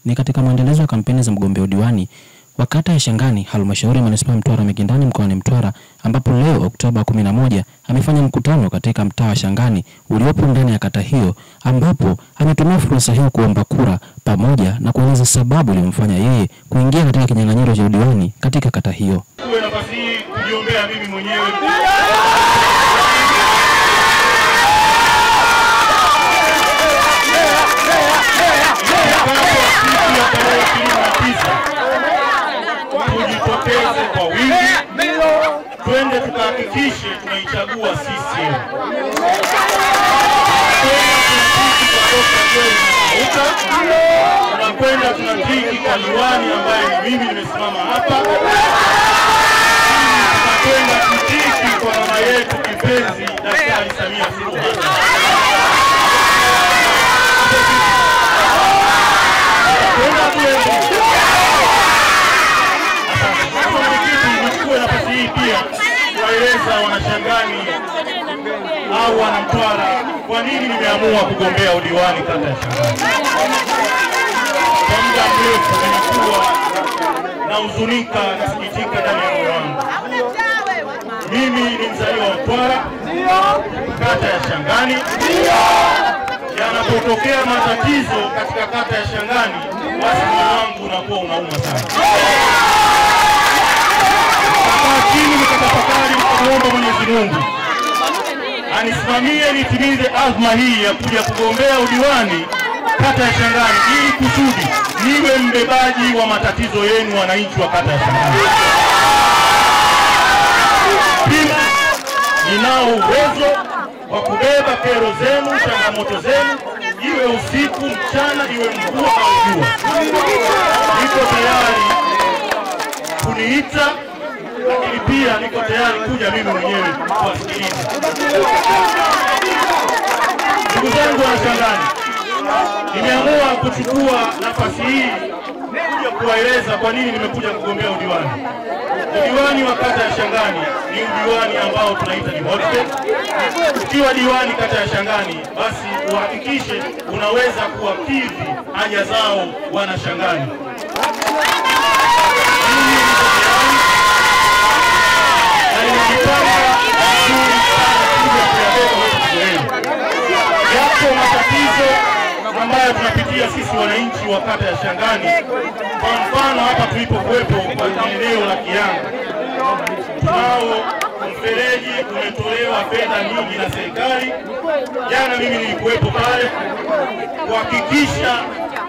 ni katika mwendelezo wa kampeni za mgombea udiwani wa kata ya Shangani, halmashauri ya manispaa Mtwara Mikindani mkoani Mtwara, ambapo leo Oktoba 11 amefanya mkutano katika mtaa wa Shangani uliopo ndani ya kata hiyo, ambapo ametumia fursa hiyo kuomba kura pamoja na kueleza sababu iliyomfanya yeye kuingia katika kinyang'anyiro cha udiwani katika kata hiyo. Kwa nafasi hii kujiombea mimi mwenyewe tujitokeze kwa wingi, twende tukahakikishe tunaichagua CCM. Tunakwenda tunatiki kwa diwani ambaye ni mimi nimesimama hapa. Tunakwenda kutiki kwa mama yetu kipenzi Daktari Samia Suluhu Hassan. Nafasi hii pia kuwaeleza wanashangani au wanamtwara kwa nini nimeamua kugombea udiwani kata ya Shangani. Kwa muda mrefu nimekuwa na huzunika na sikitika ndani ya moyo wangu. Mimi ni mzaliwa wa Mtwara, kata ya Shangani. Yanapotokea matatizo katika kata ya Shangani, basi moyo wangu unakuwa unauma sana. Lakini nikatafakari kuomba Mwenyezi Mungu anisimamie nitimize azma hii ya kuja kugombea udiwani kata ya Shangani, ili kusudi niwe mbebaji wa matatizo yenu wananchi wa kata ya Shangani. Pia ninao uwezo wa kubeba kero zenu, changamoto zenu, iwe usiku, mchana, iwe mvua au jua. Niko tayari kuniita, lakini pia niko tayari kuja mimi mwenyewe kuwasikiliza. Ndugu zangu wa Shangani, nimeamua kuchukua nafasi hii kuja kuwaeleza kwa nini nimekuja kugombea udiwani. Udiwani wa kata ya Shangani ni udiwani ambao tunaita ni model. Ukiwa diwani kata ya Shangani, basi uhakikishe unaweza kuwakidhi haja zao wana Shangani. Yapo matatizo ambayo tunapitia sisi wananchi wa kata ya Shangani. Kwa mfano hapa tulipokuwepo kwa eneo la Kianga, tunao mfereji umetolewa fedha nyingi na serikali. Jana mimi nilikuwepo pale kuhakikisha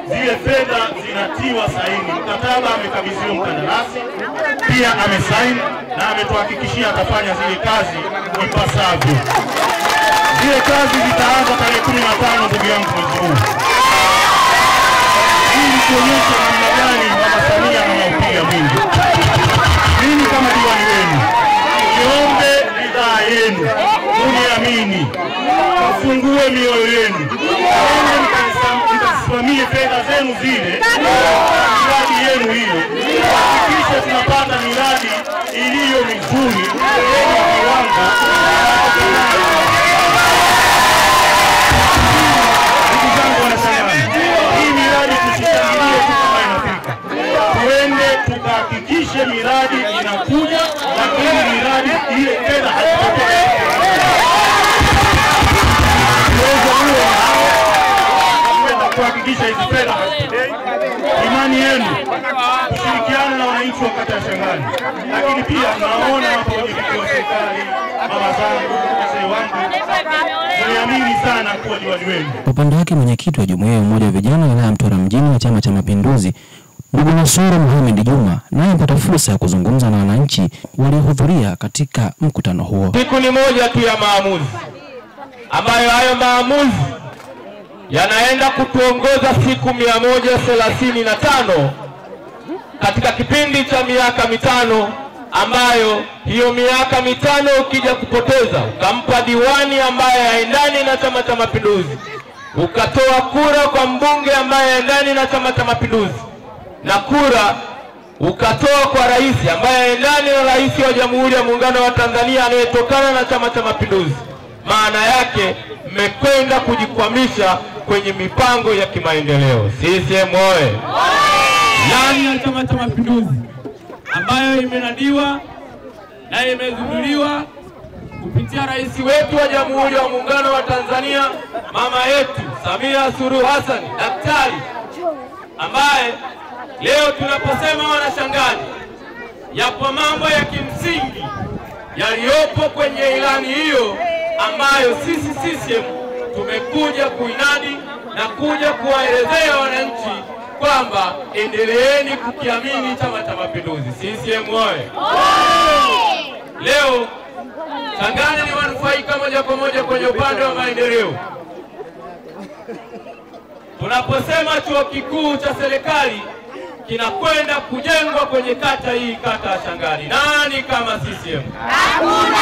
zile fedha zinatiwa saini. Mkataba amekabidhiwa mkandarasi, pia amesaini na ametuhakikishia atafanya zile kazi ipasavyo. Zile kazi zitaanza tarehe 15 ndugu yangu mwezi huu. Ili kuonyesha namna gani Mama Samia anaupiga mwingi. Mimi kama diwani wenu, niombe ridhaa yenu, uniamini, mfungue mioyo yenu, mkasimamie fedha zenu zile, miradi yenu hiyo, hakikisha tunapata miradi iliyo mizuri yenye kiwango. Ndugu zangu wa Shangani, hii miradi tusishangilie tu kama inafika. Tuende tukahakikishe miradi inakuja, lakini miradi ile fedha haipotei. Kuhakikisha hizi fedha hazipotei. Imani yenu kushirikiana na wananchi wa kata ya Shangani, lakini pia tunaona hapo wajibiki wa serikali, mama zangu, wazee wangu, niamini sana kuwa diwani wenu. Kwa upande wake mwenyekiti wa jumuiya ya umoja wa vijana wilaya Mtwara mjini wa Chama cha Mapinduzi, ndugu Nasoro Mohamed Juma, naye amepata fursa ya kuzungumza na wananchi waliohudhuria katika mkutano huo. Siku ni moja tu ya maamuzi, ambayo hayo maamuzi yanaenda kutuongoza siku 135 katika kipindi cha miaka mitano, ambayo hiyo miaka mitano ukija kupoteza ukampa diwani ambaye haendani na Chama cha Mapinduzi, ukatoa kura kwa mbunge ambaye haendani na Chama cha Mapinduzi, na kura ukatoa kwa rais ambaye haendani na rais wa Jamhuri ya Muungano wa Tanzania anayetokana na Chama cha Mapinduzi, maana yake mmekwenda kujikwamisha kwenye mipango ya kimaendeleo. CCM oye! Ilani ya Chama cha Mapinduzi ambayo imenadiwa na imezinduliwa kupitia rais wetu wa Jamhuri ya Muungano wa Tanzania, mama yetu Samia Suluhu Hassan daktari, ambaye leo tunaposema wanashangani, yapo mambo ya kimsingi yaliyopo kwenye ilani hiyo ambayo sisi CCM tumekuja kuinadi na kuja kuwaelezea wananchi kwamba endeleeni kukiamini Chama cha Mapinduzi. CCM oye! Leo Shangani ni wanufaika moja kwa moja kwenye upande wa maendeleo. Tunaposema chuo kikuu cha serikali kinakwenda kujengwa kwenye kata hii, kata ya Shangani, nani kama CCM? Hakuna.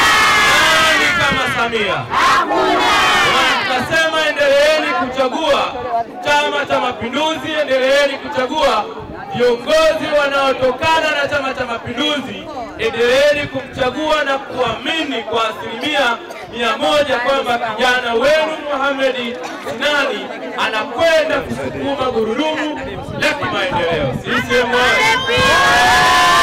Nani kama Samia? Hakuna. Tunasema endeleeni kuchagua Chama cha Mapinduzi, endeleeni kuchagua viongozi wanaotokana na Chama cha Mapinduzi, endeleeni kumchagua na kuamini kwa 100% kwamba kijana wenu Mohamed Sinani anakwenda kusukuma gurudumu la kimaendeleo. CCM